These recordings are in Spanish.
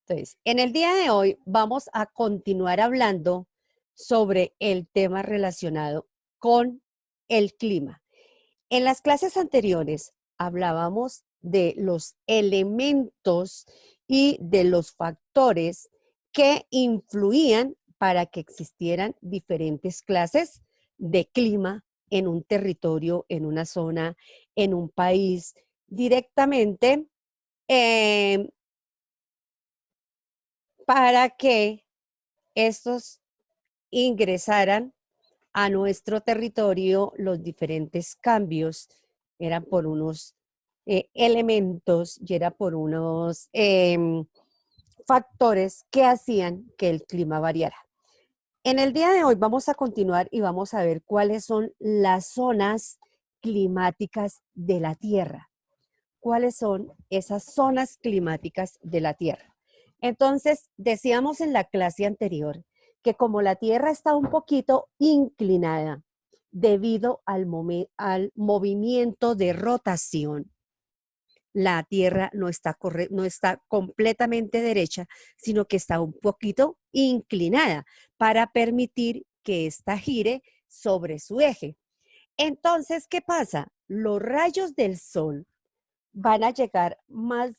Entonces, en el día de hoy vamos a continuar hablando sobre el tema relacionado con el clima. En las clases anteriores hablábamos de los elementos y de los factores que influían para que existieran diferentes clases de clima en un territorio, en una zona, en un país, directamente eh, para que estos ingresaran a nuestro territorio. Los diferentes cambios eran por unos elementos y era por unos factores que hacían que el clima variara. En el día de hoy vamos a continuar y vamos a ver cuáles son las zonas climáticas de la Tierra. ¿Cuáles son esas zonas climáticas de la Tierra? Entonces, decíamos en la clase anterior que como la Tierra está un poquito inclinada debido al movimiento de rotación, la Tierra no está completamente derecha, sino que está un poquito inclinada para permitir que ésta gire sobre su eje. Entonces, ¿qué pasa? Los rayos del sol van a llegar más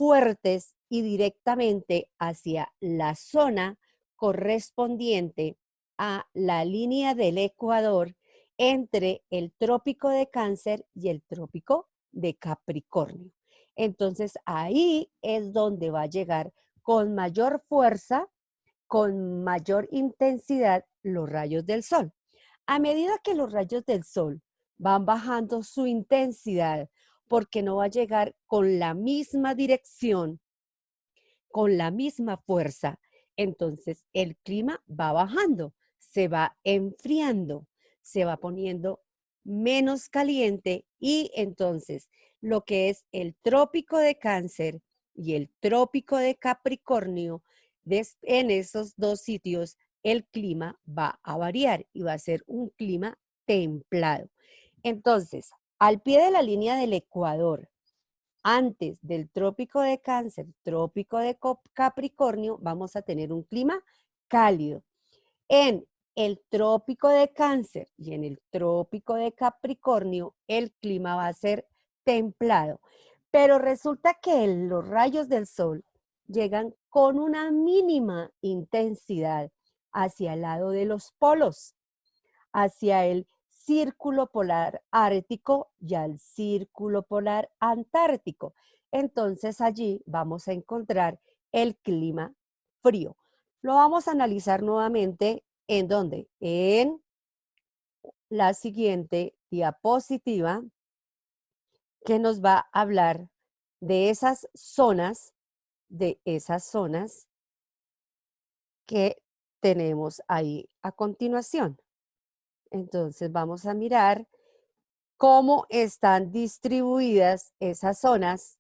fuertes y directamente hacia la zona correspondiente a la línea del Ecuador entre el trópico de Cáncer y el trópico de Capricornio. Entonces ahí es donde va a llegar con mayor fuerza, con mayor intensidad los rayos del sol. A medida que los rayos del sol van bajando su intensidad, porque no va a llegar con la misma dirección, con la misma fuerza, entonces el clima va bajando, se va enfriando, se va poniendo menos caliente y entonces lo que es el trópico de Cáncer y el trópico de Capricornio, en esos dos sitios el clima va a variar y va a ser un clima templado. Entonces, al pie de la línea del Ecuador, antes del trópico de Cáncer, trópico de Capricornio, vamos a tener un clima cálido. En el trópico de Cáncer y en el trópico de Capricornio, el clima va a ser templado. Pero resulta que los rayos del sol llegan con una mínima intensidad hacia el lado de los polos, hacia el círculo polar ártico y al círculo polar antártico. Entonces allí vamos a encontrar el clima frío. Lo vamos a analizar nuevamente en donde en la siguiente diapositiva, que nos va a hablar de esas zonas, que tenemos ahí a continuación. Entonces vamos a mirar cómo están distribuidas esas zonas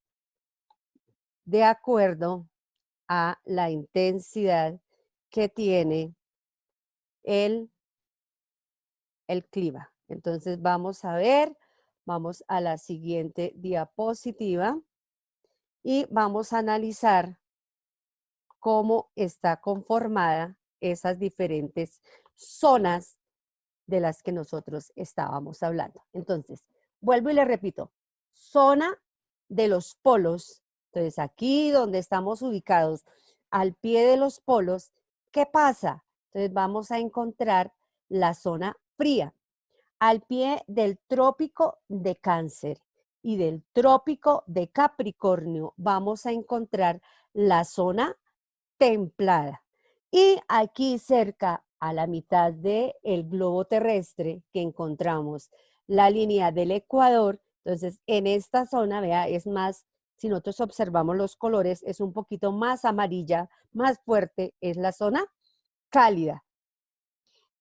de acuerdo a la intensidad que tiene el, el clima. Entonces vamos a ver, vamos a la siguiente diapositiva y vamos a analizar cómo está conformada esas diferentes zonas de las que nosotros estábamos hablando. Entonces, vuelvo y le repito, zona de los polos. Entonces, aquí donde estamos ubicados, al pie de los polos, ¿qué pasa? Entonces, vamos a encontrar la zona fría. Al pie del trópico de Cáncer y del trópico de Capricornio, vamos a encontrar la zona templada. Y aquí cerca a la mitad del globo terrestre que encontramos la línea del Ecuador, entonces en esta zona, vea, es más, si nosotros observamos los colores, es un poquito más amarilla, más fuerte, es la zona cálida.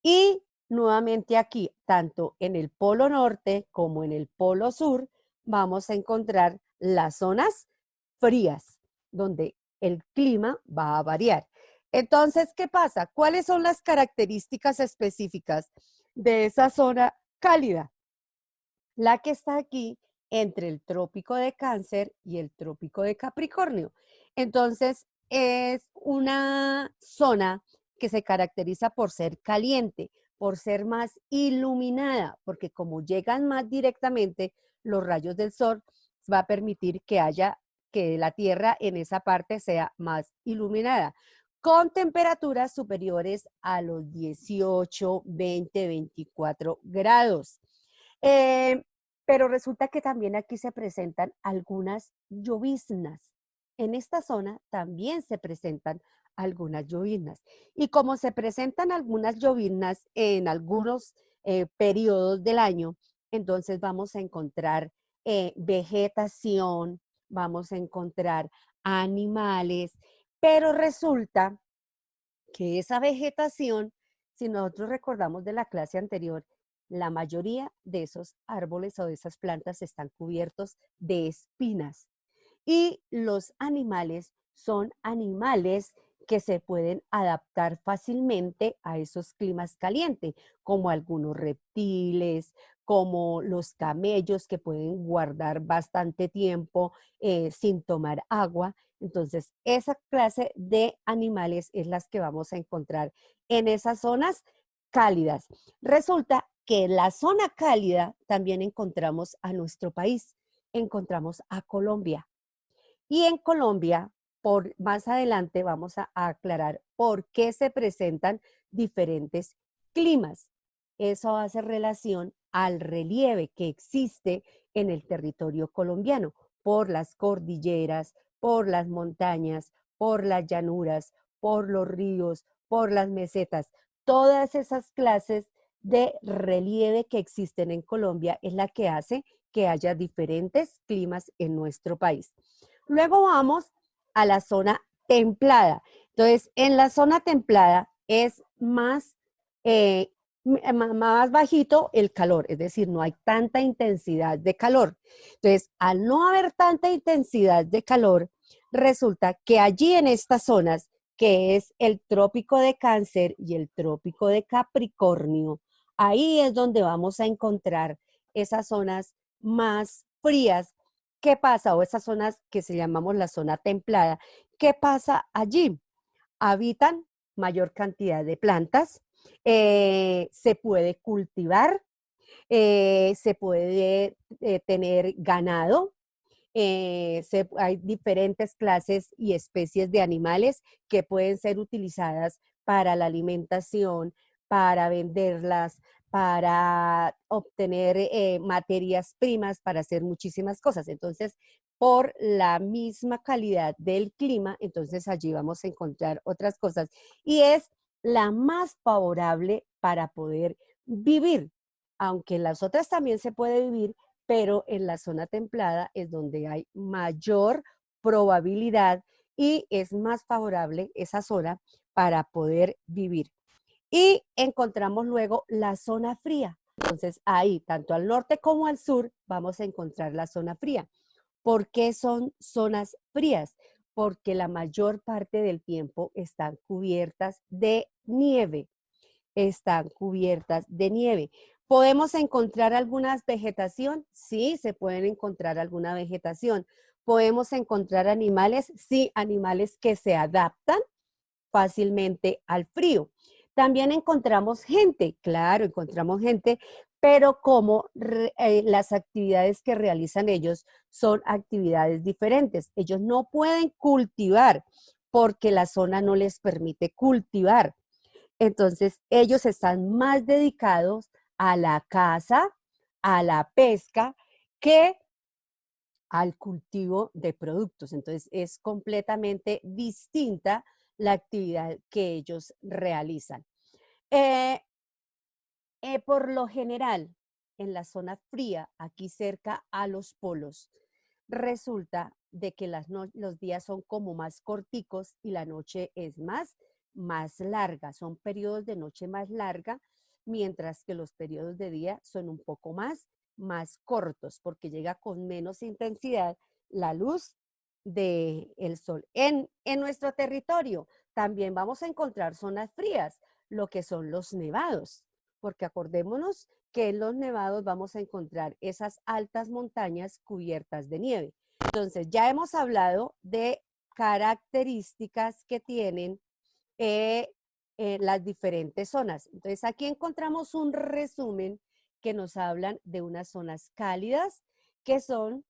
Y nuevamente aquí, tanto en el polo norte como en el polo sur, vamos a encontrar las zonas frías, donde el clima va a variar. Entonces, ¿qué pasa? ¿Cuáles son las características específicas de esa zona cálida? La que está aquí entre el trópico de Cáncer y el trópico de Capricornio. Entonces, es una zona que se caracteriza por ser caliente, por ser más iluminada, porque como llegan más directamente los rayos del sol, va a permitir que la Tierra en esa parte sea más iluminada, con temperaturas superiores a los 18, 20, 24 grados. Eh, pero resulta que también aquí se presentan algunas lloviznas. En esta zona también se presentan algunas lloviznas. Y como se presentan algunas lloviznas en algunos periodos del año, entonces vamos a encontrar vegetación, vamos a encontrar animales, pero resulta que esa vegetación, si nosotros recordamos de la clase anterior, la mayoría de esos árboles o de esas plantas están cubiertos de espinas. Y los animales son animales que se pueden adaptar fácilmente a esos climas calientes, como algunos reptiles, como los camellos que pueden guardar bastante tiempo sin tomar agua. Entonces, esa clase de animales es las que vamos a encontrar en esas zonas cálidas. Resulta que en la zona cálida también encontramos a nuestro país, encontramos a Colombia. Y en Colombia, por más adelante vamos a aclarar por qué se presentan diferentes climas. Eso hace relación al relieve que existe en el territorio colombiano, por las cordilleras, por las montañas, por las llanuras, por los ríos, por las mesetas. Todas esas clases de relieve que existen en Colombia es la que hace que haya diferentes climas en nuestro país. Luego vamos a la zona templada. Entonces, en la zona templada es eh, más bajito el calor, es decir, no hay tanta intensidad de calor. Entonces, al no haber tanta intensidad de calor, resulta que allí en estas zonas, que es el trópico de Cáncer y el trópico de Capricornio, ahí es donde vamos a encontrar esas zonas más frías. ¿Qué pasa? O esas zonas que se llamamos la zona templada. ¿Qué pasa allí? Habitan mayor cantidad de plantas, se puede cultivar, se puede tener ganado, hay diferentes clases y especies de animales que pueden ser utilizadas para la alimentación, para venderlas, para obtener materias primas, para hacer muchísimas cosas. Entonces, por la misma calidad del clima, entonces allí vamos a encontrar otras cosas. Y es la más favorable para poder vivir, aunque en las otras también se puede vivir, pero en la zona templada es donde hay mayor probabilidad y es más favorable esa zona para poder vivir. Y encontramos luego la zona fría. Entonces ahí, tanto al norte como al sur, vamos a encontrar la zona fría. ¿Por qué son zonas frías? Porque la mayor parte del tiempo están cubiertas de nieve, están cubiertas de nieve. ¿Podemos encontrar alguna vegetación? Sí, se pueden encontrar alguna vegetación. ¿Podemos encontrar animales? Sí, animales que se adaptan fácilmente al frío. También encontramos gente, claro, encontramos gente, pero como las actividades que realizan ellos son actividades diferentes. Ellos no pueden cultivar porque la zona no les permite cultivar. Entonces, ellos están más dedicados a la caza, a la pesca, que al cultivo de productos. Entonces, es completamente distinta la actividad que ellos realizan. Eh, por lo general, en la zona fría, aquí cerca a los polos, resulta de que los días son como más corticos y la noche es más larga. Son periodos de noche más larga, mientras que los periodos de día son un poco más cortos, porque llega con menos intensidad la luz del sol. En nuestro territorio también vamos a encontrar zonas frías, lo que son los nevados, porque acordémonos que en los nevados vamos a encontrar esas altas montañas cubiertas de nieve. Entonces, ya hemos hablado de características que tienen eh, las diferentes zonas. Entonces, aquí encontramos un resumen que nos hablan de unas zonas cálidas, que son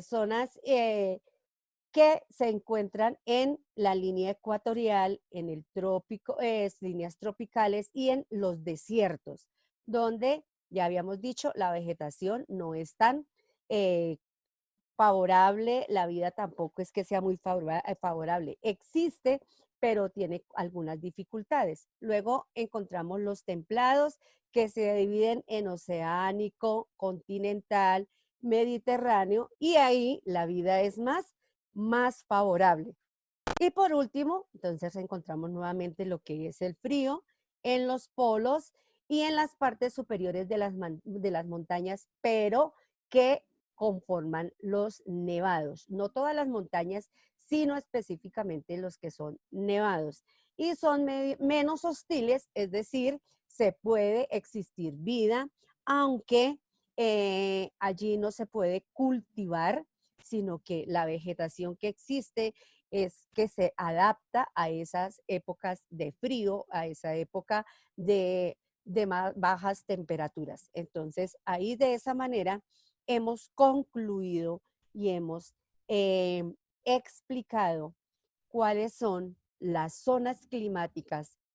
zonas que se encuentran en la línea ecuatorial, en el trópico, líneas tropicales y en los desiertos, donde ya habíamos dicho, la vegetación no es tan eh, favorable, la vida tampoco es que sea muy favorable. Existe, pero tiene algunas dificultades. Luego encontramos los templados que se dividen en oceánico, continental, mediterráneo y ahí la vida es más favorable. Y por último, entonces encontramos nuevamente lo que es el frío en los polos y en las partes superiores de las montañas, pero que conforman los nevados. No todas las montañas, sino específicamente los que son nevados. Y son menos hostiles, es decir, se puede existir vida, aunque allí no se puede cultivar, sino que la vegetación que existe es que se adapta a esas épocas de frío, a esa época de más bajas temperaturas. Entonces, ahí de esa manera hemos concluido y hemos eh, explicado cuáles son las zonas climáticas